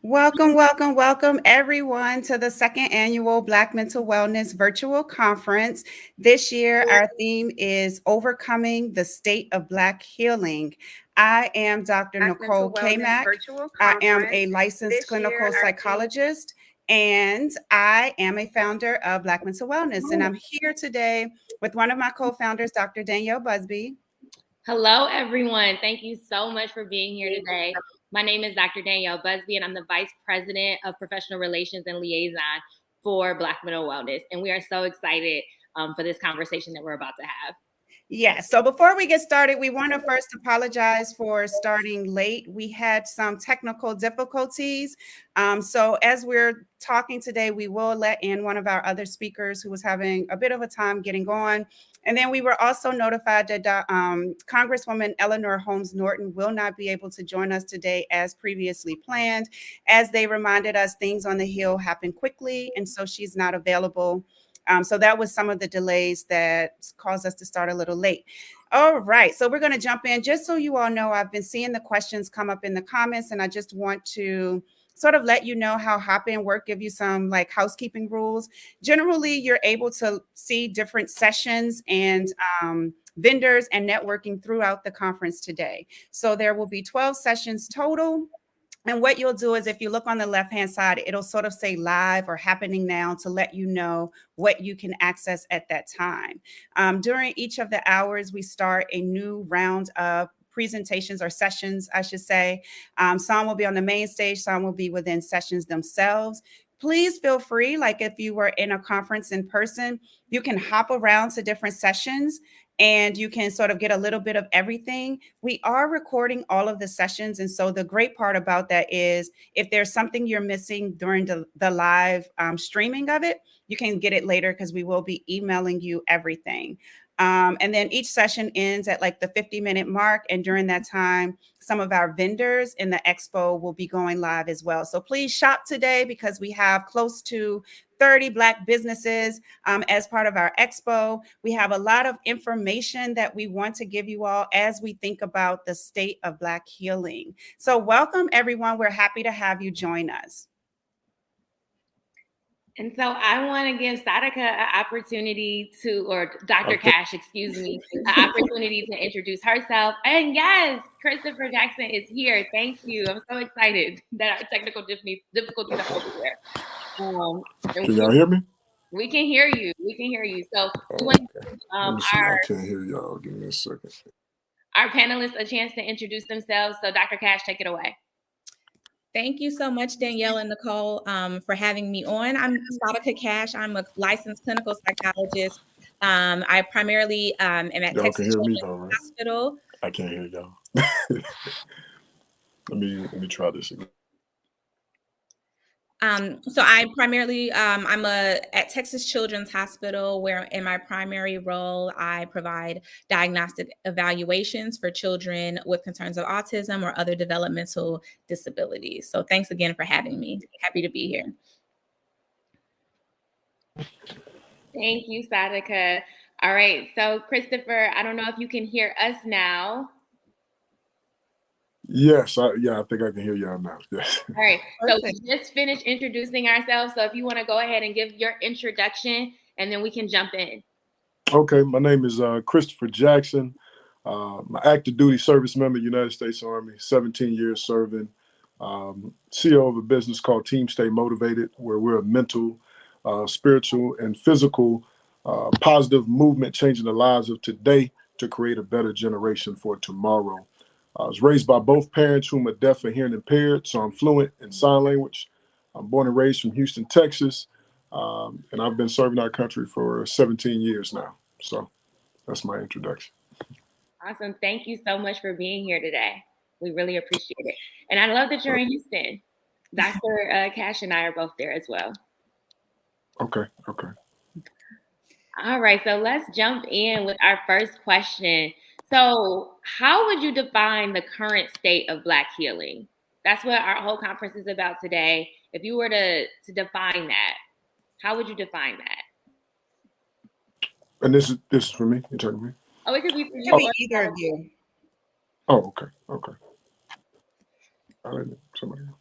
Welcome, welcome, welcome everyone to the second annual Black Mental Wellness Virtual Conference. This year, our theme is Overcoming the State of Black Healing. I am Dr. Nicole Cammack. I am a licensed clinical psychologist and I am a founder of Black Mental Wellness. And I'm here today with one of my co-founders, Dr. Danielle Busby. Hello, everyone. Thank you so much for being here today. My name is Dr. Danielle Busby, and I'm the Vice President of Professional Relations and Liaison for Black Mental Wellness. And we are so excited for this conversation that we're about to have. Yes. So before we get started, we want to first apologize for starting late. We had some technical difficulties. So as we're talking today, we will let in one of our other speakers who was having a bit of a time getting going. And then we were also notified that Congresswoman Eleanor Holmes Norton will not be able to join us today as previously planned. As they reminded us, things on the Hill happen quickly, and so she's not available. So that was some of the delays that caused us to start a little late. All right, so we're going to jump in. Just so you all know, I've been seeing the questions come up in the comments, and I just want to sort of let you know how Hop In Work give you some like housekeeping rules. Generally, you're able to see different sessions and vendors and networking throughout the conference today. So there will be 12 sessions total. And what you'll do is if you look on the left-hand side, it'll sort of say live or happening now to let you know what you can access at that time. During each of the hours, we start a new round of presentations or sessions, I should say. Some will be on the main stage, some will be within sessions themselves. Please feel free, like if you were in a conference in person, you can hop around to different sessions and you can sort of get a little bit of everything. We are recording all of the sessions. And so the great part about that is if there's something you're missing during the live streaming of it, you can get it later because we will be emailing you everything. And then each session ends at like the 50-minute mark. And during that time, some of our vendors in the expo will be going live as well. So please shop today because we have close to 30 Black businesses as part of our expo. We have a lot of information that we want to give you all as we think about the state of Black healing. So welcome, everyone. We're happy to have you join us. And so I want to give Sadiqa an opportunity or Dr. Cash, excuse me, an opportunity to introduce herself. And yes, Christopher Jackson is here. Thank you. I'm so excited that our technical difficulties are over there. Can y'all hear me? We can hear you. We can hear you. So I can't hear y'all. Give me a second. Our panelists a chance to introduce themselves. So Dr. Cash, take it away. Thank you so much, Danielle and Nicole, for having me on. I'm Sadiqa Cash. I'm a licensed clinical psychologist. I primarily am at Texas Children's Hospital. I can't hear y'all. let me try this again. So I primarily, I'm at Texas Children's Hospital, where in my primary role, I provide diagnostic evaluations for children with concerns of autism or other developmental disabilities. So thanks again for having me. Happy to be here. Thank you, Sadiqa. All right, so Christopher, I don't know if you can hear us now. Yes, I think I can hear y'all now. Yes. All right. So we just finished introducing ourselves. So if you want to go ahead and give your introduction, and then we can jump in. Okay, my name is Christopher Jackson. I'm an active duty service member, United States Army, 17 years serving. CEO of a business called Team Stay Motivated, where we're a mental, spiritual, and physical positive movement changing the lives of today to create a better generation for tomorrow. I was raised by both parents whom are deaf and hearing impaired, so I'm fluent in sign language. I'm born and raised from Houston, Texas, and I've been serving our country for 17 years now. So that's my introduction. Awesome. Thank you so much for being here today. We really appreciate it. And I love that you're in Houston. Dr. Cash and I are both there as well. Okay. All right, so let's jump in with our first question. So how would you define the current state of Black healing? That's what our whole conference is about today. If you were to define that, how would you define that? And this is for me? You're talking to me? Oh, it could be for you. It could be either of you. Oh, okay. All right, somebody else.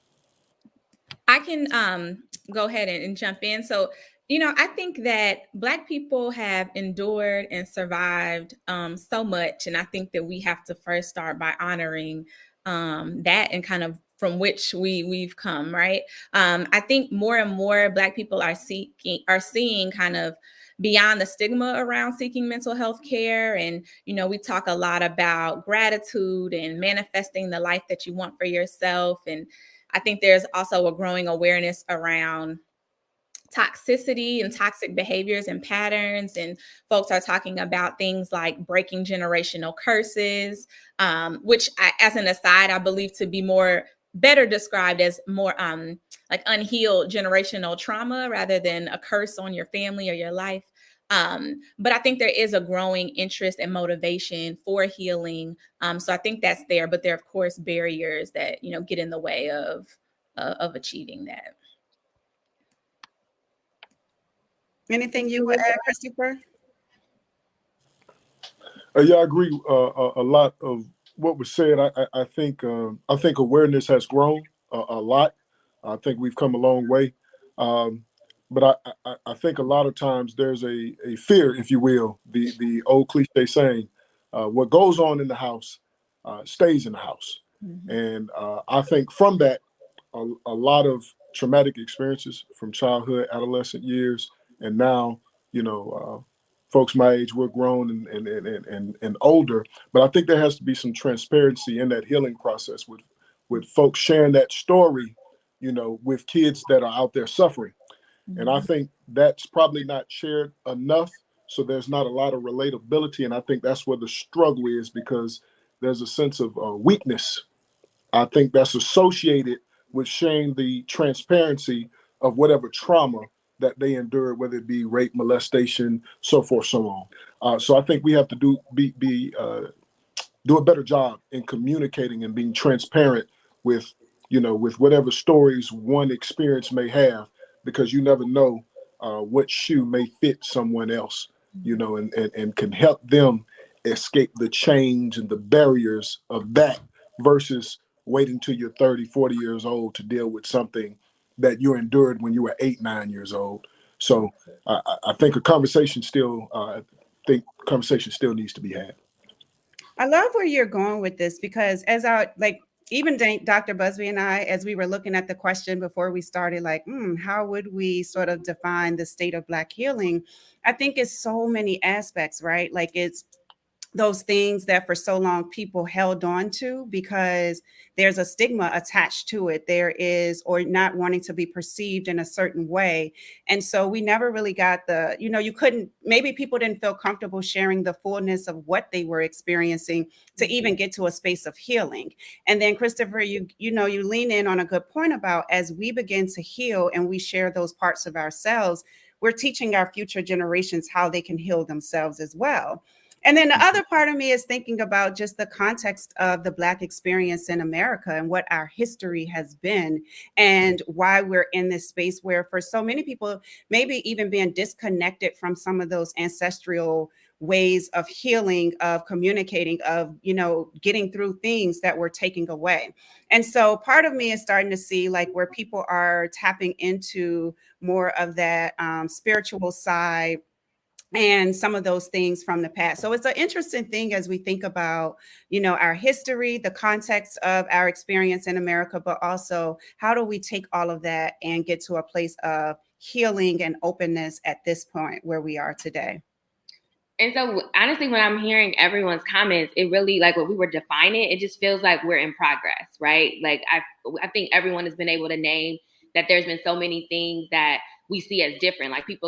can go ahead and jump in. So, I think that Black people have endured and survived so much. And I think that we have to first start by honoring that and kind of from which we've come, right? I think more and more Black people are seeing kind of beyond the stigma around seeking mental health care. And, we talk a lot about gratitude and manifesting the life that you want for yourself. And I think there's also a growing awareness around toxicity and toxic behaviors and patterns. And folks are talking about things like breaking generational curses, which as an aside, I believe to be better described as more like unhealed generational trauma rather than a curse on your family or your life. But I think there is a growing interest and motivation for healing. So I think that's there, but there are of course barriers that, get in the way of achieving that. Anything you would add, Christopher? Yeah, I agree. A lot of what was said. I think awareness has grown a lot. I think we've come a long way. But I think a lot of times there's a fear, if you will, the old cliche saying, what goes on in the house stays in the house. Mm-hmm. And I think from that, a lot of traumatic experiences from childhood, adolescent years, and now, folks my age, we're grown and older. But I think there has to be some transparency in that healing process with folks sharing that story, with kids that are out there suffering. Mm-hmm. And I think that's probably not shared enough. So there's not a lot of relatability. And I think that's where the struggle is, because there's a sense of weakness. I think that's associated with sharing the transparency of whatever trauma that they endured, whether it be rape, molestation, so forth, so on. So I think we have to do a better job in communicating and being transparent with whatever stories one experience may have, because you never know what shoe may fit someone else, and can help them escape the change and the barriers of that versus waiting till you're 30, 40 years old to deal with something that you endured when you were 8, 9 years old. So I think conversation still needs to be had. I love where you're going with this, because even Dr. Busby and I, as we were looking at the question before we started, how would we sort of define the state of Black healing? I think it's so many aspects, right? Like it's those things that for so long people held on to because there's a stigma attached to it. There is, or not wanting to be perceived in a certain way. And so we never really got maybe people didn't feel comfortable sharing the fullness of what they were experiencing to even get to a space of healing. And then Christopher, you lean in on a good point about, as we begin to heal and we share those parts of ourselves, we're teaching our future generations how they can heal themselves as well. And then the other part of me is thinking about just the context of the Black experience in America and what our history has been, and why we're in this space where for so many people, maybe even being disconnected from some of those ancestral ways of healing, of communicating, of, getting through things that were taken away. And so part of me is starting to see where people are tapping into more of that spiritual side and some of those things from the past. So it's an interesting thing as we think about, our history, the context of our experience in America, but also how do we take all of that and get to a place of healing and openness at this point where we are today. And so honestly, when I'm hearing everyone's comments, it really, what we were defining, it just feels like we're in progress, right? I think everyone has been able to name that there's been so many things that we see as different. I feel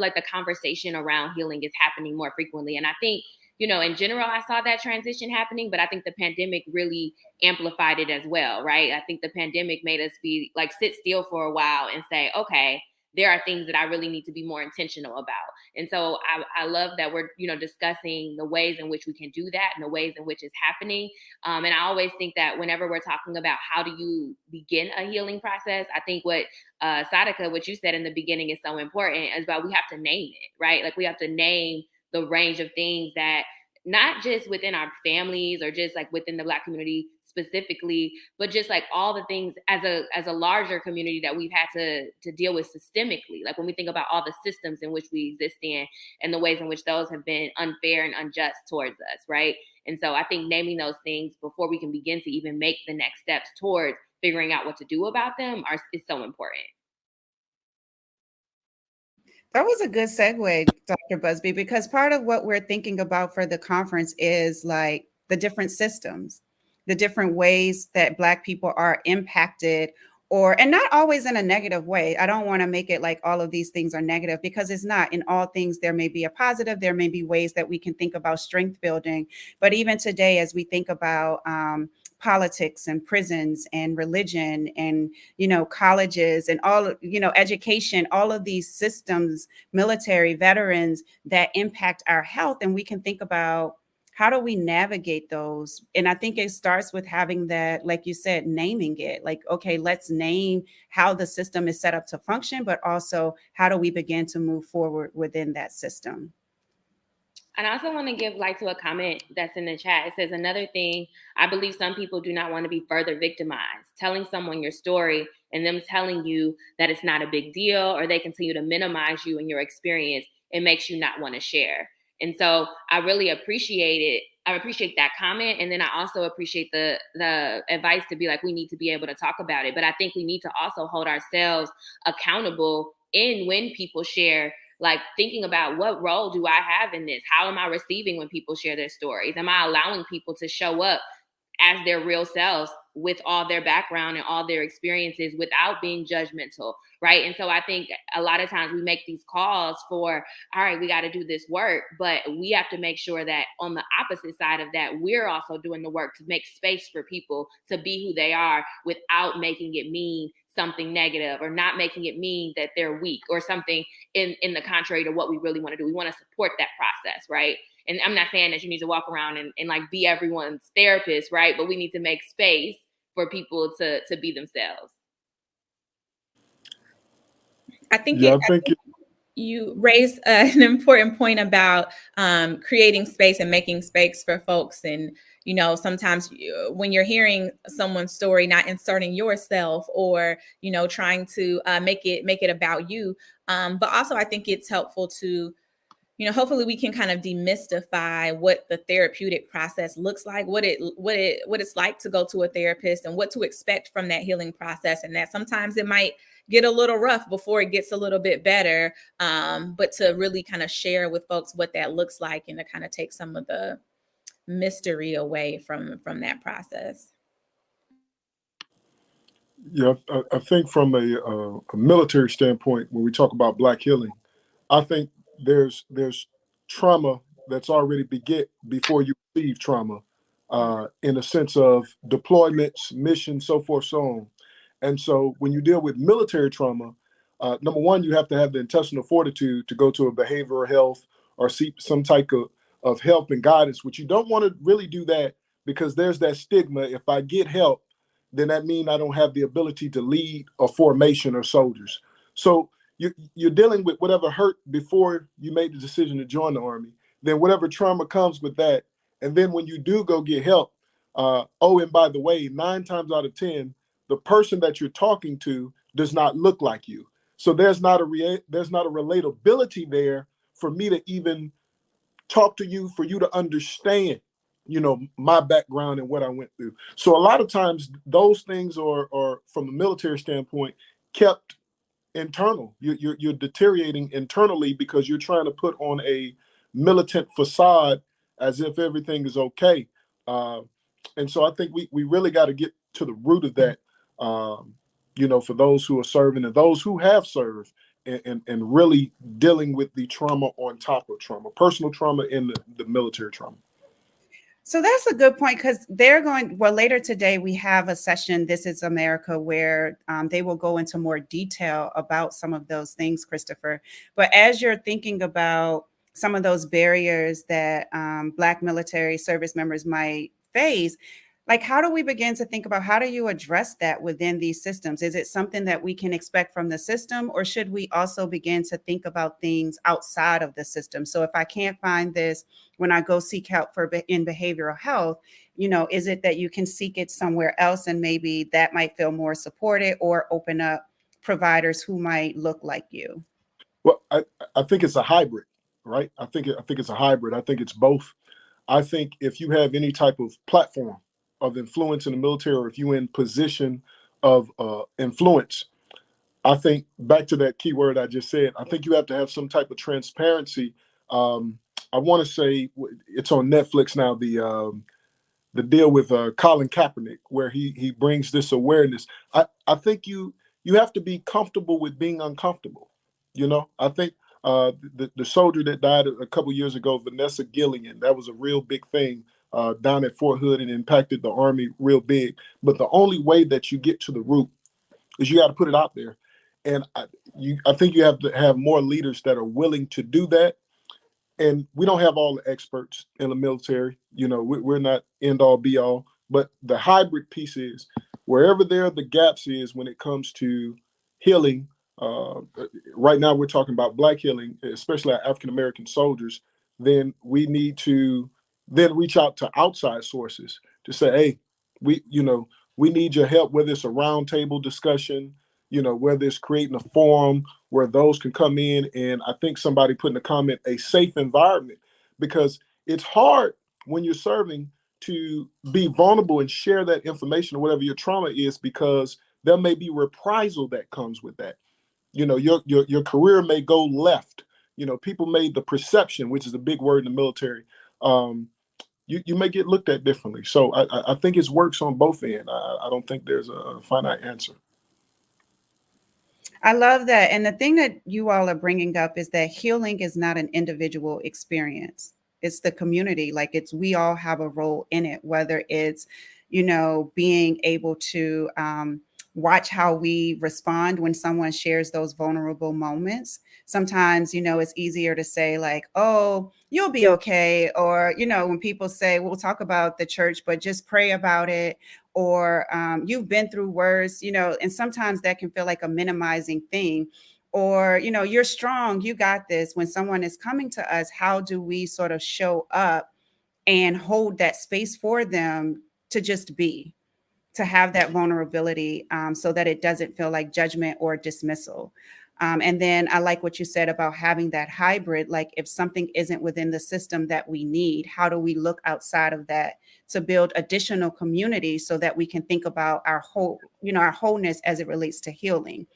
like the conversation around healing is happening more frequently. And I think, in general, I saw that transition happening, but I think the pandemic really amplified it as well, right? I think the pandemic made us be sit still for a while and say, okay, there are things that I really need to be more intentional about. And so I love that we're, discussing the ways in which we can do that and the ways in which it's happening. And I always think that whenever we're talking about how do you begin a healing process, I think what Sadiqa, what you said in the beginning is so important, is about we have to name it, right? We have to name the range of things that not just within our families or just within the Black community specifically, but just like all the things as a larger community that we've had to deal with systemically. Like when we think about all the systems in which we exist in and the ways in which those have been unfair and unjust towards us, right? And so I think naming those things before we can begin to even make the next steps towards figuring out what to do about them is so important. That was a good segue, Dr. Busby, because part of what we're thinking about for the conference is like the different systems, the different ways that Black people are impacted, and not always in a negative way. I don't want to make it like all of these things are negative, because it's not. In all things, there may be a positive, there may be ways that we can think about strength building. But even today, as we think about politics and prisons and religion and, colleges and all, education, all of these systems, military, veterans that impact our health. And we can think about, how do we navigate those? And I think it starts with having that, like you said, naming it. Like, okay, let's name how the system is set up to function, but also how do we begin to move forward within that system? And I also want to give light to a comment that's in the chat. It says, another thing, I believe some people do not want to be further victimized. Telling someone your story and them telling you that it's not a big deal, or they continue to minimize you and your experience, it makes you not want to share. And so I really appreciate it. I appreciate that comment. And then I also appreciate the advice to be like, we need to be able to talk about it. But I think we need to also hold ourselves accountable in when people share, like thinking about, what role do I have in this? How am I receiving when people share their stories? Am I allowing people to show up as their real selves with all their background and all their experiences without being judgmental, right? And so I think a lot of times we make these calls for, all right, we got to do this work, but we have to make sure that on the opposite side of that, we're also doing the work to make space for people to be who they are without making it mean something negative, or not making it mean that they're weak or something in the contrary to what we really want to do. We want to support that process, right? And I'm not saying that you need to walk around and like be everyone's therapist, right? But we need to make space for people to be themselves. I think you raised an important point about creating space and making space for folks. And, sometimes when you're hearing someone's story, not inserting yourself or, trying to make it about you. But also I think it's helpful to, hopefully we can kind of demystify what the therapeutic process looks like, what it's like to go to a therapist, and what to expect from that healing process. And that sometimes it might get a little rough before it gets a little bit better. But to really kind of share with folks what that looks like, and to kind of take some of the mystery away from that process. Yeah, I think from a military standpoint, when we talk about Black healing, I think there's trauma that's already before you receive trauma, in a sense of deployments, missions, so forth, so on. And so when you deal with military trauma, number one, you have to have the intestinal fortitude to go to a behavioral health or seek some type of help and guidance, which you don't want to really do that, because there's that stigma. If I get help, then that means I don't have the ability to lead a formation or soldiers. So you're dealing with whatever hurt before you made the decision to join the Army, then whatever trauma comes with that. And then when you do go get help, and by the way, 9 times out of 10, the person that you're talking to does not look like you. So there's not a relatability there for me to even talk to you, for you to understand, my background and what I went through. So a lot of times those things are from the military standpoint kept internal. You're deteriorating internally because you're trying to put on a militant facade as if everything is okay. And so I think we really got to get to the root of that, for those who are serving and those who have served, and really dealing with the trauma on top of trauma, personal trauma and the military trauma. So that's a good point, because later today we have a session, This is America, where they will go into more detail about some of those things, Christopher. But as you're thinking about some of those barriers that Black military service members might face, like, how do we begin to think about, how do you address that within these systems? Is it something that we can expect from the system, or should we also begin to think about things outside of the system? So if I can't find this when I go seek help in behavioral health, is it that you can seek it somewhere else and maybe that might feel more supported, or open up providers who might look like you? Well, I think it's a hybrid, right? I think it's a hybrid. I think it's both. I think if you have any type of platform of influence in the military, or if you're in position of influence, I think back to that key word I just said, I think you have to have some type of transparency. I want to say it's on Netflix now, the deal with Colin Kaepernick, where he brings this awareness. I think you have to be comfortable with being uncomfortable. I think the soldier that died a couple years ago, Vanessa Gillian, that was a real big thing down at Fort Hood and impacted the Army real big. But the only way that you get to the root is you got to put it out there. And I think you have to have more leaders that are willing to do that. And we don't have all the experts in the military. We're not end all be all. But the hybrid piece is wherever there are the gaps is when it comes to healing. Right now, we're talking about Black healing, especially our African American soldiers. Then we need to then reach out to outside sources to say, hey, we need your help, whether it's a roundtable discussion, whether it's creating a forum where those can come in. And I think somebody put in a comment, a safe environment, because it's hard when you're serving to be vulnerable and share that information or whatever your trauma is, because there may be reprisal that comes with that. Your career may go left. People made the perception, which is a big word in the military. You may get looked at differently. So I think it works on both ends. I don't think there's a finite answer. I love that. And the thing that you all are bringing up is that healing is not an individual experience. It's the community. Like we all have a role in it, whether it's, being able to watch how we respond when someone shares those vulnerable moments. Sometimes, it's easier to say like, oh, you'll be okay. Or, when people say, we'll talk about the church, but just pray about it. Or you've been through worse, and sometimes that can feel like a minimizing thing. Or, you're strong, you got this. When someone is coming to us, how do we sort of show up and hold that space for them to just be, to have that vulnerability, so that it doesn't feel like judgment or dismissal. And then I like what you said about having that hybrid. Like if something isn't within the system that we need, how do we look outside of that to build additional community so that we can think about our wholeness as it relates to healing?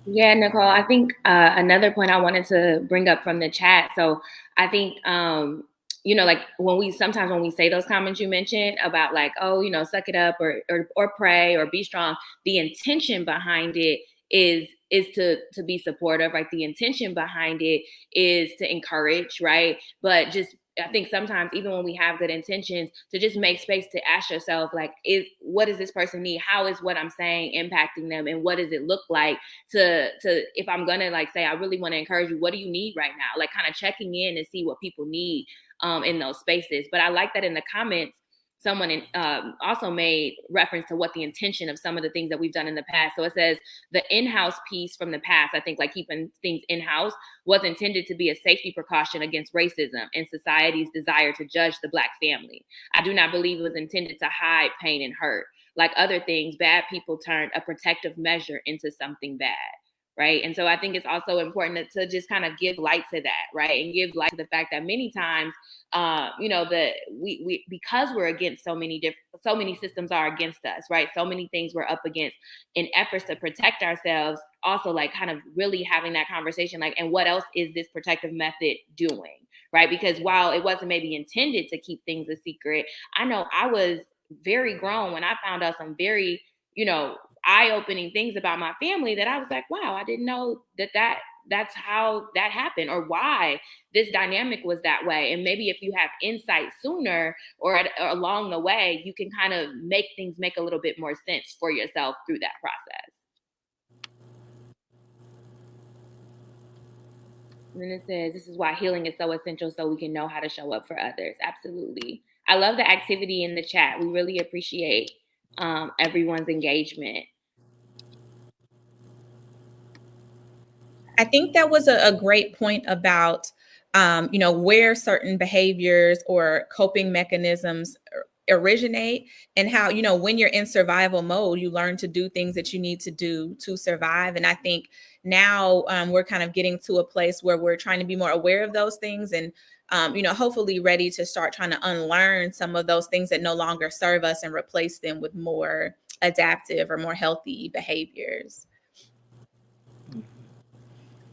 Yeah, Nicole, I think another point I wanted to bring up from the chat. So I think, like when we say those comments you mentioned about like, oh, suck it up or pray or be strong, the intention behind it is to be supportive, right? The intention behind it is to encourage, right? But just I think sometimes even when we have good intentions, to just make space to ask yourself, like, what does this person need? How is what I'm saying impacting them? And what does it look like to if I'm gonna like say, I really want to encourage you, what do you need right now? Like kind of checking in and see what people need in those spaces. But I like that in the comments, someone also made reference to what the intention of some of the things that we've done in the past. So it says the in-house piece from the past, I think like keeping things in-house was intended to be a safety precaution against racism and society's desire to judge the Black family. I do not believe it was intended to hide pain and hurt. Like other things, bad people turned a protective measure into something bad. Right. And so I think it's also important to just kind of give light to that. Right. And give light to the fact that many times, that we because we're against so many systems are against us. Right. So many things we're up against in efforts to protect ourselves. Also, like kind of really having that conversation, like, and what else is this protective method doing? Right. Because while it wasn't maybe intended to keep things a secret, I know I was very grown when I found out some very, eye-opening things about my family that I was like, wow, I didn't know that's how that happened or why this dynamic was that way. And maybe if you have insight sooner or along the way, you can kind of make things make a little bit more sense for yourself through that process. And then it says, this is why healing is so essential so we can know how to show up for others. Absolutely. I love the activity in the chat. We really appreciate everyone's engagement. I think that was a great point about where certain behaviors or coping mechanisms originate, and how, when you're in survival mode, you learn to do things that you need to do to survive. And I think now we're kind of getting to a place where we're trying to be more aware of those things, and hopefully ready to start trying to unlearn some of those things that no longer serve us and replace them with more adaptive or more healthy behaviors.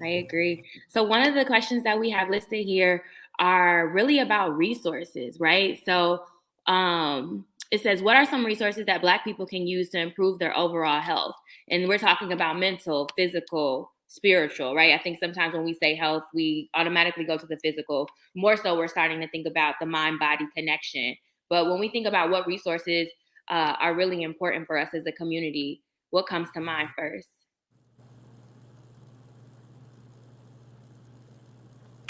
I agree. So one of the questions that we have listed here are really about resources, right? So it says, what are some resources that Black people can use to improve their overall health? And we're talking about mental, physical, spiritual, right? I think sometimes when we say health, we automatically go to the physical. More so, we're starting to think about the mind-body connection. But when we think about what resources are really important for us as a community, what comes to mind first?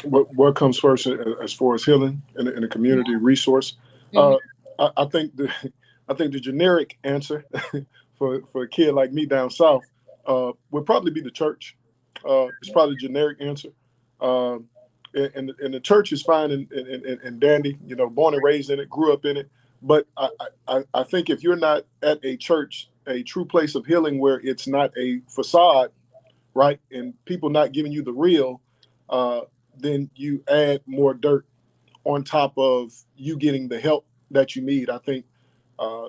What comes first as far as healing in a community resource? I think the generic answer for a kid like me down south would probably be the church. It's probably the generic answer. And the church is fine and dandy, born and raised in it, grew up in it. But I think if you're not at a church, a true place of healing where it's not a facade, right, and people not giving you the real, then you add more dirt on top of you getting the help that you need. I think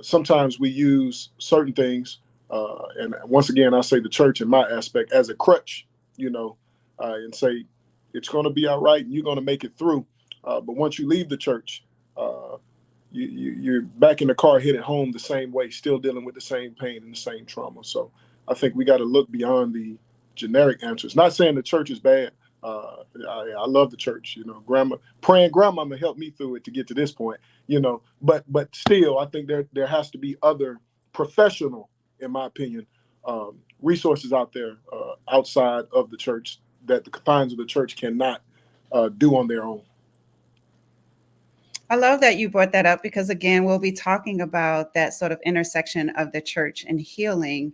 sometimes we use certain things, and once again, I say the church in my aspect as a crutch, and say it's going to be all right and you're going to make it through. But once you leave the church, you're back in the car, headed home the same way, still dealing with the same pain and the same trauma. So I think we got to look beyond the generic answers. Not saying the church is bad. I love the church, praying grandmama helped me through it to get to this point, but still, I think there has to be other professional, in my opinion, resources out there outside of the church that the confines of the church cannot do on their own. I love that you brought that up because, again, we'll be talking about that sort of intersection of the church and healing,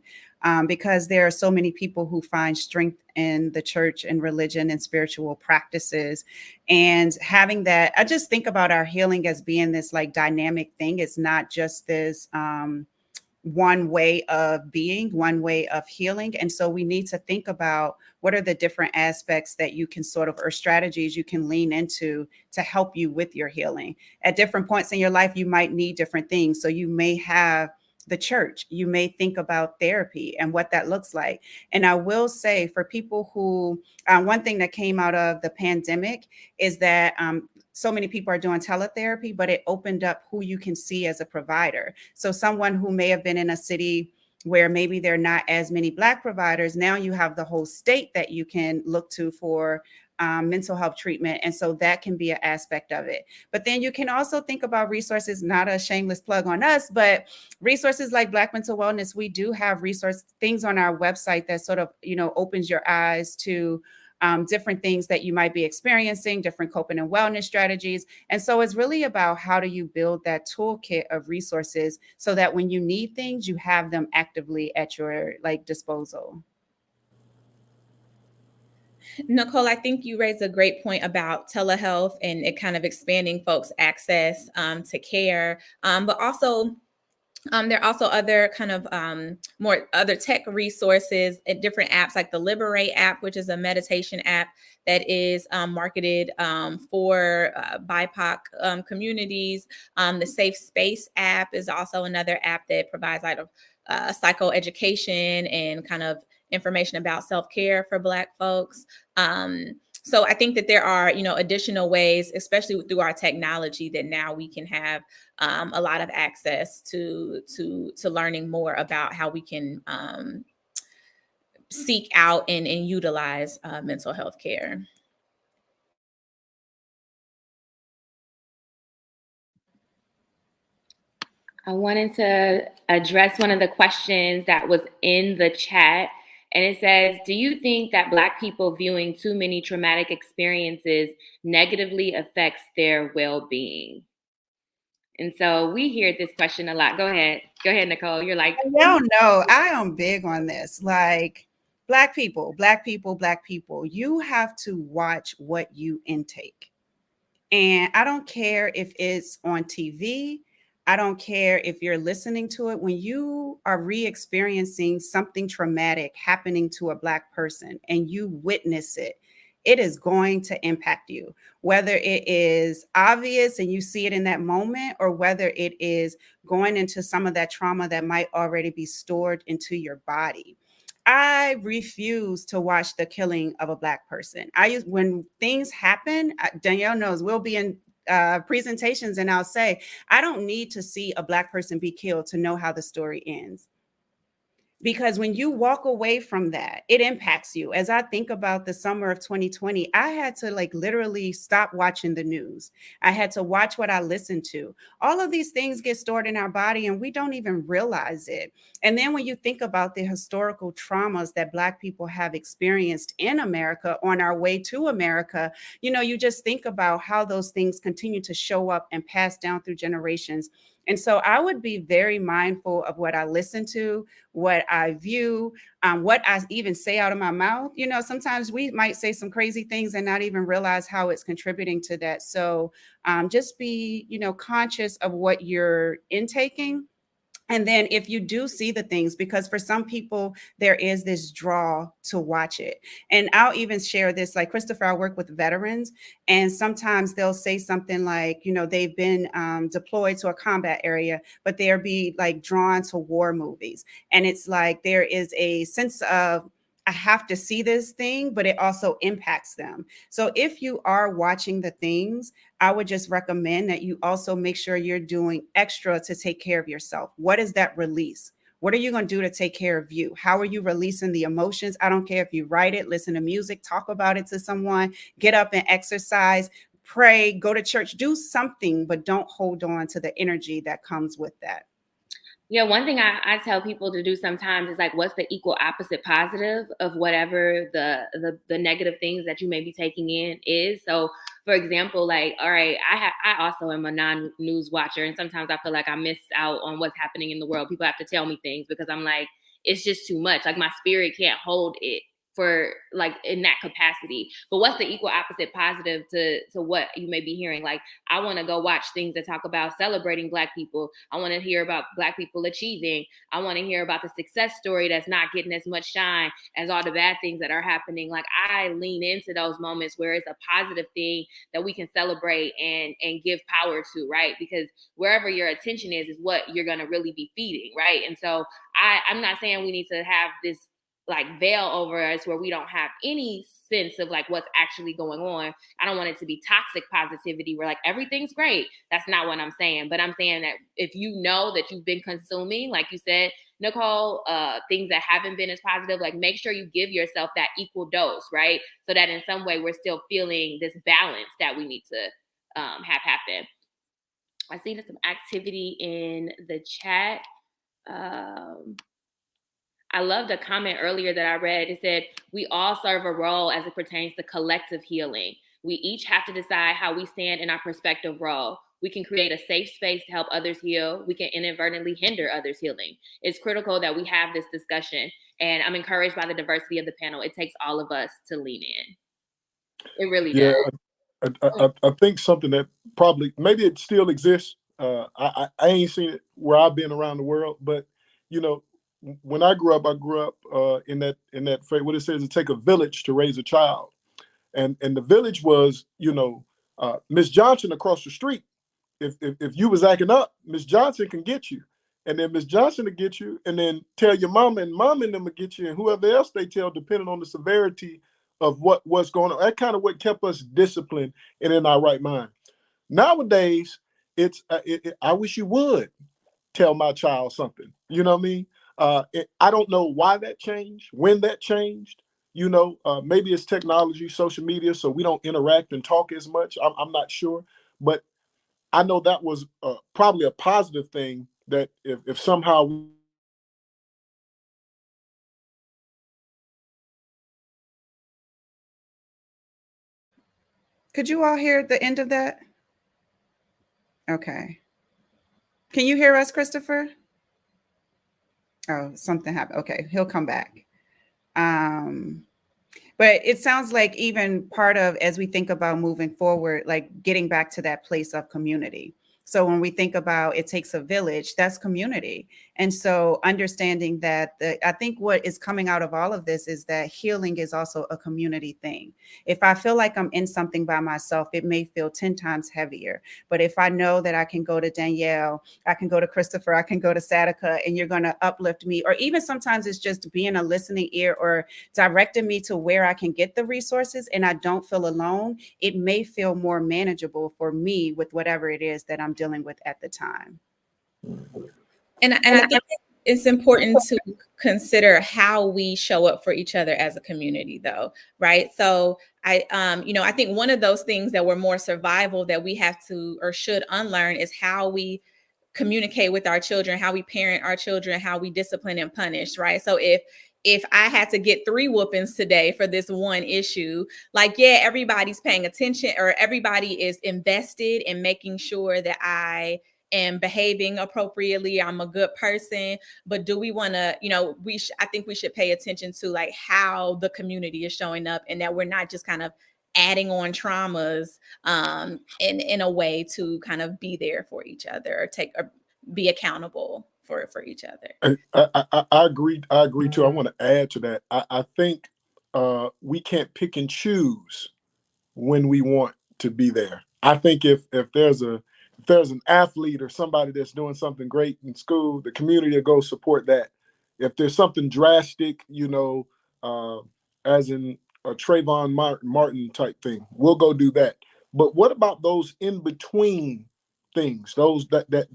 because there are so many people who find strength in the church and religion and spiritual practices. And having that, I just think about our healing as being this like dynamic thing. It's not just this one way of being, one way of healing. And so we need to think about what are the different aspects that you can sort of, or strategies you can lean into to help you with your healing. At different points in your life, you might need different things. So you may have the church, you may think about therapy and what that looks like. And I will say for people who, one thing that came out of the pandemic is that so many people are doing teletherapy, but it opened up who you can see as a provider. So someone who may have been in a city where maybe there are not as many Black providers, now you have the whole state that you can look to for mental health treatment. And so that can be an aspect of it. But then you can also think about resources, not a shameless plug on us, but resources like Black Mental Wellness. We do have resource things on our website that sort of, opens your eyes to different things that you might be experiencing, different coping and wellness strategies. And so it's really about how do you build that toolkit of resources so that when you need things, you have them actively at your disposal. Nicole, I think you raised a great point about telehealth and it kind of expanding folks' access to care, but also there are also other kind of more other tech resources and different apps like the Liberate app, which is a meditation app that is marketed for BIPOC communities. The Safe Space app is also another app that provides psychoeducation and kind of information about self-care for Black folks. So I think that there are, additional ways, especially through our technology, that now we can have a lot of access to learning more about how we can seek out and utilize mental health care. I wanted to address one of the questions that was in the chat. And it says, do you think that Black people viewing too many traumatic experiences negatively affects their well-being? And so we hear this question a lot. Go ahead, Nicole. You're like, I don't know. I am big on this. Black Black people, Black people, Black people, you have to watch what you intake. And I don't care if it's on TV. I don't care if you're listening to it. When you are re-experiencing something traumatic happening to a Black person and you witness it, it is going to impact you, whether it is obvious and you see it in that moment, or whether it is going into some of that trauma that might already be stored into your body. I refuse to watch the killing of a Black person. When things happen, Danielle knows we'll be in presentations and I'll say, I don't need to see a Black person be killed to know how the story ends. Because when you walk away from that, it impacts you. As I think about the summer of 2020, I had to like literally stop watching the news. I had to watch what I listened to. All of these things get stored in our body and we don't even realize it. And then when you think about the historical traumas that Black people have experienced in America on our way to America, you just think about how those things continue to show up and pass down through generations. And so I would be very mindful of what I listen to, what I view, what I even say out of my mouth. Sometimes we might say some crazy things and not even realize how it's contributing to that. So just be, conscious of what you're intaking. And then if you do see the things, because for some people, there is this draw to watch it. And I'll even share this, like Christopher, I work with veterans, and sometimes they'll say something like, they've been deployed to a combat area, but they'll be like drawn to war movies. And it's like there is a sense of, I have to see this thing, but it also impacts them. So if you are watching the things, I would just recommend that you also make sure you're doing extra to take care of yourself. What is that release? What are you going to do to take care of you? How are you releasing the emotions? I don't care if you write it, listen to music, talk about it to someone, get up and exercise, pray, go to church, do something, but don't hold on to the energy that comes with that. Yeah, one thing I tell people to do sometimes is like, what's the equal opposite positive of whatever the negative things that you may be taking in is. So, for example, like, all right, I also am a non-news watcher, and sometimes I feel like I miss out on what's happening in the world. People have to tell me things because I'm like, it's just too much. Like my spirit can't hold it for like in that capacity. But what's the equal opposite positive to what you may be hearing? Like, I want to go watch things that talk about celebrating Black people. I want to hear about Black people achieving. I want to hear about the success story that's not getting as much shine as all the bad things that are happening. Like, I lean into those moments where it's a positive thing that we can celebrate and give power to, right? Because wherever your attention is what you're going to really be feeding, right? And so I'm not saying we need to have this like veil over us where we don't have any sense of like what's actually going on. I don't want it to be toxic positivity where like everything's great. That's not what I'm saying. But I'm saying that if you know that you've been consuming, like you said, Nicole, things that haven't been as positive, like make sure you give yourself that equal dose, right? So that in some way we're still feeling this balance that we need to have happen. I see there's some activity in the chat. I loved a comment earlier that I read. It said, we all serve a role as it pertains to collective healing. We each have to decide how we stand in our prospective role. We can create a safe space to help others heal. We can inadvertently hinder others' healing. It's critical that we have this discussion. And I'm encouraged by the diversity of the panel. It takes all of us to lean in. It really does. I think something that probably, maybe it still exists. I ain't seen it where I've been around the world, but when I grew up in that what it says, it take a village to raise a child, and the village was Miss Johnson across the street. If you was acting up, Miss Johnson can get you, and then Miss Johnson will get you, and then tell your mama, and mama and them will get you, and whoever else they tell, depending on the severity of what's going on. That kind of what kept us disciplined and in our right mind. Nowadays, it's I wish you would tell my child something. You know what I mean? I don't know why that changed, when that changed. Maybe it's technology, social media, so we don't interact and talk as much. I'm not sure, but I know that was probably a positive thing, that if somehow. Could you all hear the end of that? Okay. Can you hear us, Christopher? Oh, something happened. Okay, he'll come back. But it sounds like even part of, as we think about moving forward, like getting back to that place of community. So when we think about it takes a village, that's community. And so understanding that I think what is coming out of all of this is that healing is also a community thing. If I feel like I'm in something by myself, it may feel 10 times heavier. But if I know that I can go to Danielle, I can go to Christopher, I can go to Sadiqa, and you're going to uplift me, or even sometimes it's just being a listening ear or directing me to where I can get the resources and I don't feel alone, it may feel more manageable for me with whatever it is that I'm dealing with at the time. And I think it's important to consider how we show up for each other as a community, though, right? So I think one of those things that were more survival that we have to or should unlearn is how we communicate with our children, how we parent our children, how we discipline and punish, right? So if I had to get 3 whoopings today for this one issue, like, yeah, everybody's paying attention or everybody is invested in making sure that I am behaving appropriately, I'm a good person, but do we want to, I think we should pay attention to like how the community is showing up and that we're not just kind of adding on traumas in a way to kind of be there for each other or be accountable for each other. And I agree too. I want to add to that. I think we can't pick and choose when we want to be there. I think if there's an athlete or somebody that's doing something great in school, the community will go support that. If there's something drastic, as in a Trayvon Martin type thing, we'll go do that. But what about those in between things? Those that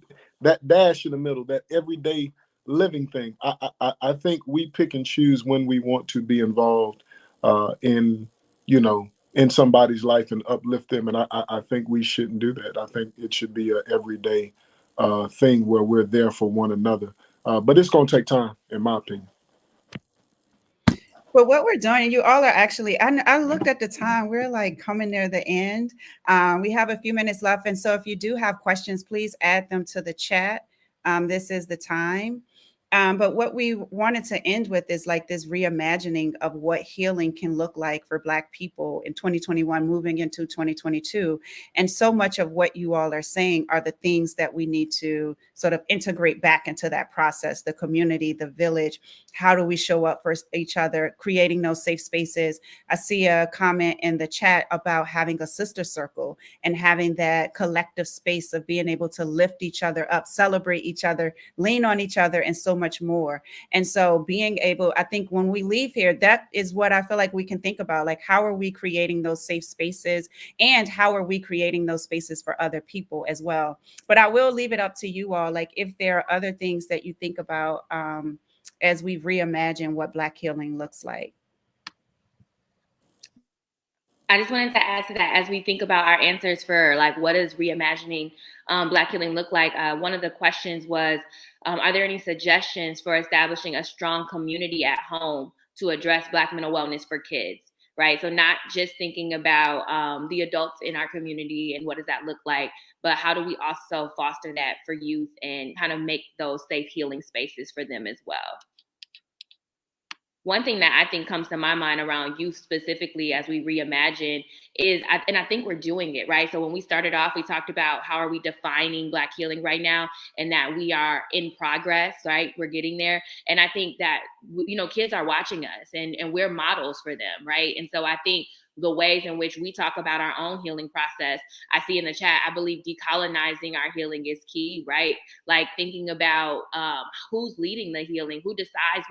dash in the middle, that everyday living thing. I think we pick and choose when we want to be involved in somebody's life and uplift them. And I think we shouldn't do that. I think it should be a everyday thing where we're there for one another. But it's going to take time, in my opinion. But what we're doing, you all are actually, I looked at the time, we're like coming near the end. We have a few minutes left. And so if you do have questions, please add them to the chat. This is the time. But what we wanted to end with is like this reimagining of what healing can look like for Black people in 2021, moving into 2022. And so much of what you all are saying are the things that we need to sort of integrate back into that process, the community, the village. How do we show up for each other, creating those safe spaces? I see a comment in the chat about having a sister circle and having that collective space of being able to lift each other up, celebrate each other, lean on each other, and so much more. And so being able, I think when we leave here, that is what I feel like we can think about, like, how are we creating those safe spaces and how are we creating those spaces for other people as well? But I will leave it up to you all, like if there are other things that you think about as we reimagine what Black healing looks like. I just wanted to add to that as we think about our answers for like what does reimagining Black healing look like. One of the questions was, are there any suggestions for establishing a strong community at home to address Black mental wellness for kids? Right. So not just thinking about the adults in our community and what does that look like, but how do we also foster that for youth and kind of make those safe healing spaces for them as well? One thing that I think comes to my mind around youth specifically as we reimagine is, and I think we're doing it, right? So when we started off, we talked about how are we defining Black healing right now and that we are in progress, right? We're getting there. And I think that, kids are watching us and we're models for them, right? And so I think the ways in which we talk about our own healing process, I see in the chat, I believe decolonizing our healing is key, right? Like thinking about who's leading the healing, who decides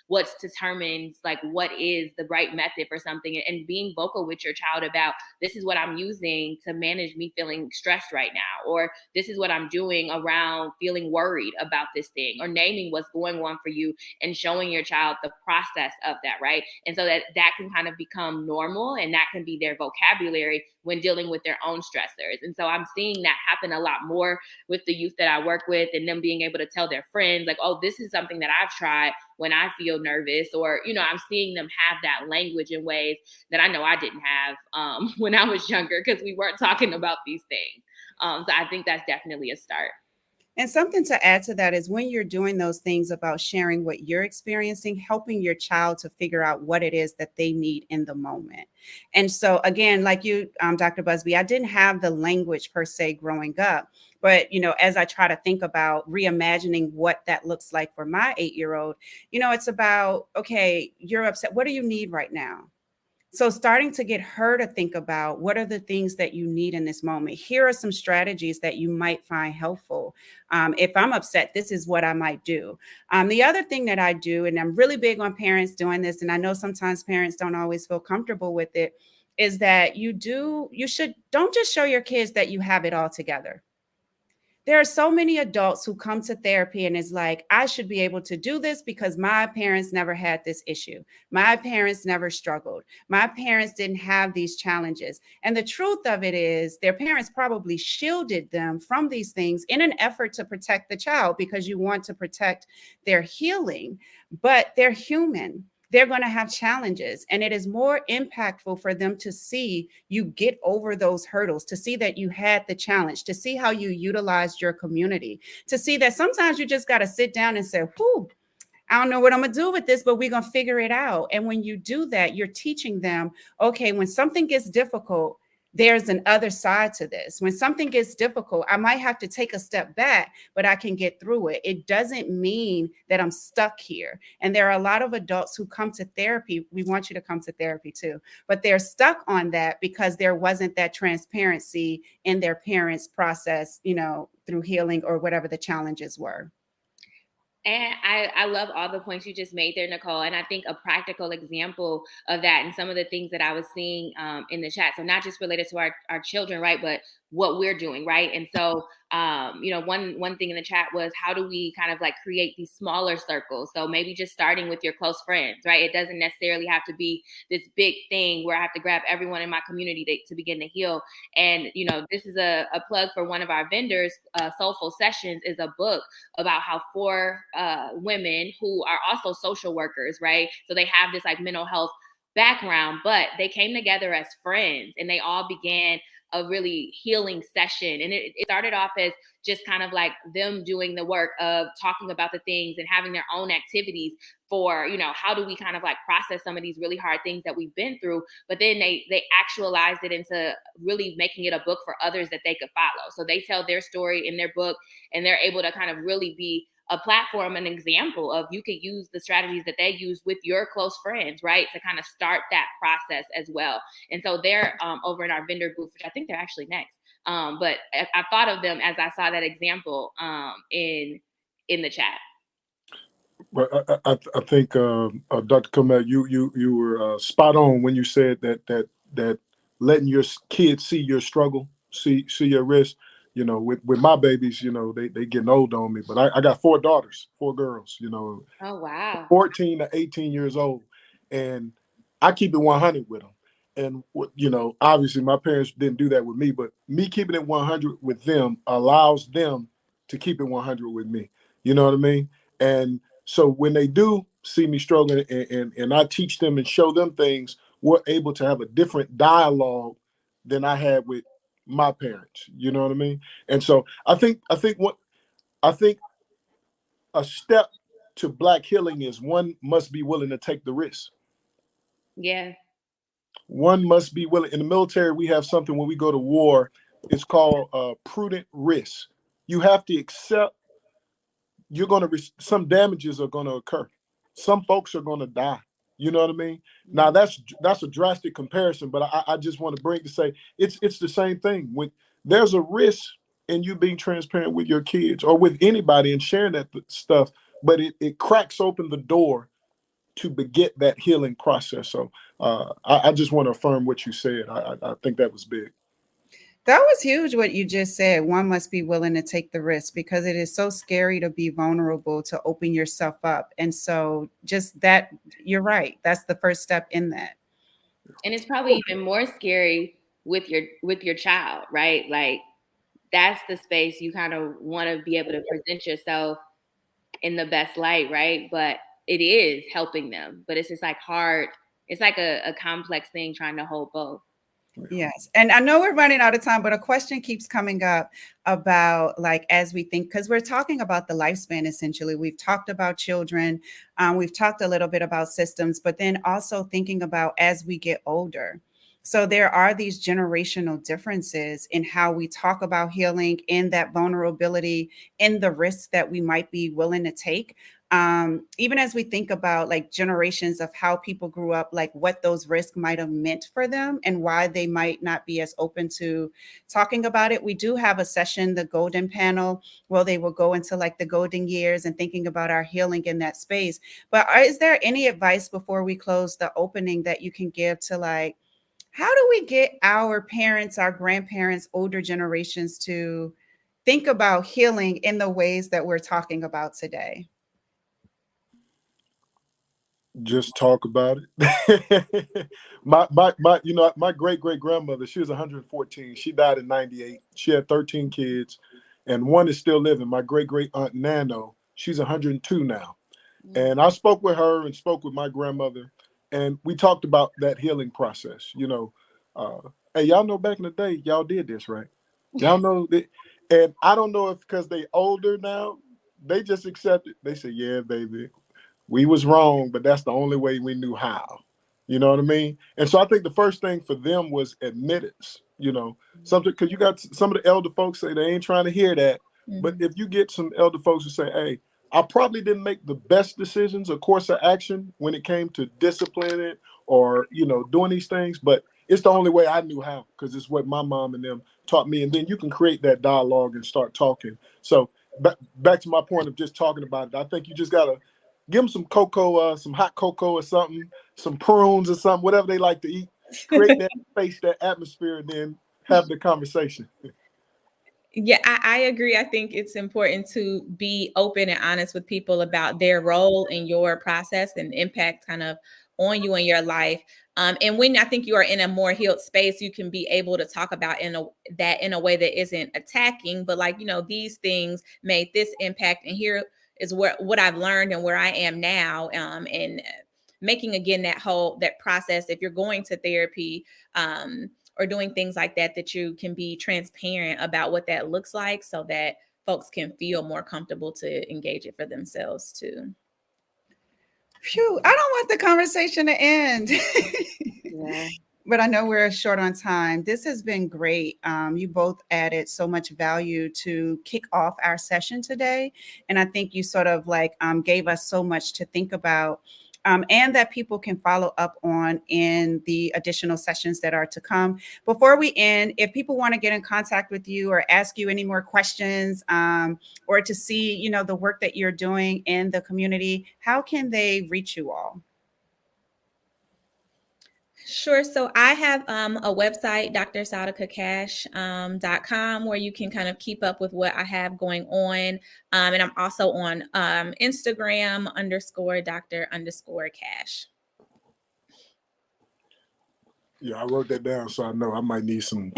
what determines like what is the right method for something, and being vocal with your child about this is what I'm using to manage me feeling stressed right now, or this is what I'm doing around feeling worried about this thing, or naming what's going on for you and showing your child the process of that, right? And so that can kind of become normal and that can be their vocabulary when dealing with their own stressors. And so I'm seeing that happen a lot more with the youth that I work with and them being able to tell their friends like, oh, this is something that I've tried when I feel nervous, or, I'm seeing them have that language in ways that I know I didn't have when I was younger because we weren't talking about these things. So I think that's definitely a start. And something to add to that is when you're doing those things about sharing what you're experiencing, helping your child to figure out what it is that they need in the moment. And so, again, like you, Dr. Busby, I didn't have the language per se growing up. But, as I try to think about reimagining what that looks like for my 8-year-old, it's about, okay, you're upset. What do you need right now? So starting to get her to think about what are the things that you need in this moment. Here are some strategies that you might find helpful. If I'm upset, this is what I might do. The other thing that I do, and I'm really big on parents doing this, and I know sometimes parents don't always feel comfortable with it, is that don't just show your kids that you have it all together. There are so many adults who come to therapy and is like, I should be able to do this because my parents never had this issue. My parents never struggled. My parents didn't have these challenges. And the truth of it is their parents probably shielded them from these things in an effort to protect the child because you want to protect their healing, but they're human. They're going to have challenges. And it is more impactful for them to see you get over those hurdles, to see that you had the challenge, to see how you utilized your community, to see that sometimes you just got to sit down and say, whew, I don't know what I'm going to do with this, but we're going to figure it out. And when you do that, you're teaching them, okay, when something gets difficult, there's an other side to this. When something gets difficult, I might have to take a step back, but I can get through it. It doesn't mean that I'm stuck here. And there are a lot of adults who come to therapy. We want you to come to therapy too, but they're stuck on that because there wasn't that transparency in their parents' process, through healing or whatever the challenges were. And I love all the points you just made there, Nicole. And I think a practical example of that and some of the things that I was seeing in the chat. So not just related to our children, right, but what we're doing, right? And so, one thing in the chat was how do we kind of like create these smaller circles? So maybe just starting with your close friends, right? It doesn't necessarily have to be this big thing where I have to grab everyone in my community to begin to heal. And, this is a plug for one of our vendors, Soulful Sessions is a book about how 4 women who are also social workers, right? So they have this like mental health background, but they came together as friends and they all began a really healing session. And it started off as just kind of like them doing the work of talking about the things and having their own activities for, how do we kind of like process some of these really hard things that we've been through. But then they actualized it into really making it a book for others that they could follow. So they tell their story in their book and they're able to kind of really be a platform, an example of you could use the strategies that they use with your close friends, right? To kind of start that process as well. And so they're over in our vendor booth, which I think they're actually next. But I thought of them as I saw that example in the chat. But I think Dr. Cammack, you were spot on when you said that letting your kids see your struggle, see your risk. With my babies, they getting old on me, but I got 4 daughters, 4 girls. Oh wow. 14 to 18 years old, and I keep it 100 with them. And obviously my parents didn't do that with me, but me keeping it 100 with them allows them to keep it 100 with me. You know what I mean? And so when they do see me struggling and I teach them and show them things, we're able to have a different dialogue than I had with my parents. You know what I mean? And so I think a step to Black healing is one must be willing to take the risk. Yeah. One must be willing. In the military, we have something when we go to war, it's called prudent risk. You have to accept you're going to some damages are going to occur. Some folks are going to die. You know what I mean? Now that's a drastic comparison, but I just want to bring to say it's the same thing. When there's a risk in you being transparent with your kids or with anybody and sharing that stuff, but it cracks open the door to beget that healing process. So I just want to affirm what you said. I think that was big. That was huge what you just said. One must be willing to take the risk because it is so scary to be vulnerable, to open yourself up. And so just that, you're right. That's the first step in that. And it's probably even more scary with your child, right? Like that's the space you kind of want to be able to present yourself in the best light, right? But it is helping them, but it's just like hard. It's like a complex thing trying to hold both. Yes. And I know we're running out of time, but a question keeps coming up about like as we think, because we're talking about the lifespan essentially. We've talked about children, we've talked a little bit about systems, but then also thinking about as we get older. So there are these generational differences in how we talk about healing, in that vulnerability, in the risks that we might be willing to take. Even as we think about like generations of how people grew up, like what those risks might have meant for them and why they might not be as open to talking about it. We do have a session, the golden panel, where they will go into like the golden years and thinking about our healing in that space. But is there any advice before we close the opening that you can give to like, how do we get our parents, our grandparents, older generations to think about healing in the ways that we're talking about today? Just talk about it. My great grandmother, she was 114. She died in 98. She had 13 kids, and one is still living. My great aunt Nano, she's 102 now. And I spoke with her and spoke with my grandmother, and we talked about that healing process. Hey, y'all know back in the day, y'all did this, right? Y'all know that. And I don't know if because they older now, they just accept it. They say, yeah, baby, we was wrong, but that's the only way we knew how. You know what I mean? And so I think the first thing for them was admittance, something, because you got some of the elder folks say they ain't trying to hear that. But if you get some elder folks who say, hey, I probably didn't make the best decisions or course of action when it came to disciplining or, doing these things, but it's the only way I knew how, because it's what my mom and them taught me. And then you can create that dialogue and start talking. So back to my point of just talking about it, I think you just got to give them some cocoa, some hot cocoa or something, some prunes or something, whatever they like to eat. Create that space, that atmosphere, and then have the conversation. Yeah, I agree. I think it's important to be open and honest with people about their role in your process and impact kind of on you in your life. And when I think you are in a more healed space, you can be able to talk about that in a way that isn't attacking, but like, these things made this impact, and here is what I've learned and where I am now. And making again that process, if you're going to therapy, or doing things like that, that you can be transparent about what that looks like so that folks can feel more comfortable to engage it for themselves too. Phew, I don't want the conversation to end. Yeah. But I know we're short on time. This has been great. You both added so much value to kick off our session today. And I think you sort of like gave us so much to think about. And that people can follow up on in the additional sessions that are to come. Before we end, if people want to get in contact with you or ask you any more questions, or to see, the work that you're doing in the community, how can they reach you all? Sure. So I have a website, drsadiqacash.com, where you can kind of keep up with what I have going on. And I'm also on Instagram _Dr_Cash. Yeah, I wrote that down, so I know I might need some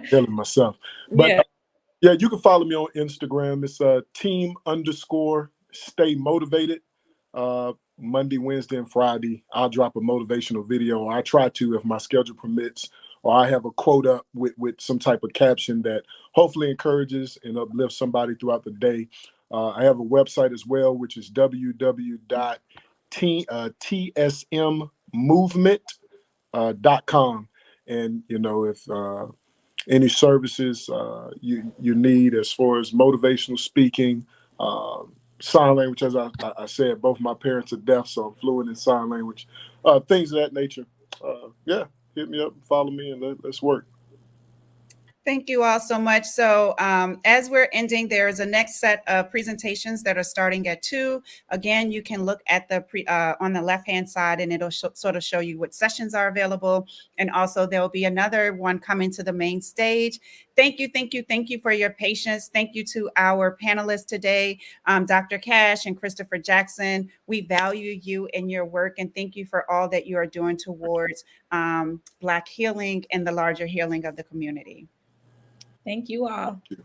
healing myself. But Yeah. you can follow me on Instagram. It's team_stay motivated. Monday, Wednesday, and Friday, I'll drop a motivational video. I try to, if my schedule permits, or I have a quote up with some type of caption that hopefully encourages and uplifts somebody throughout the day. I have a website as well, which is www.tsmmovement.com. And, if any services you need as far as motivational speaking, sign language, as I said, both my parents are deaf, so I'm fluent in sign language, things of that nature. Hit me up, follow me, and let's work. Thank you all so much. So as we're ending, there is a next set of presentations that are starting at 2. Again, you can look at the on the left-hand side, and it'll sort of show you what sessions are available. And also there will be another one coming to the main stage. Thank you for your patience. Thank you to our panelists today, Dr. Cash and Christopher Jackson. We value you and your work, and thank you for all that you are doing towards Black healing and the larger healing of the community. Thank you all. Thank you.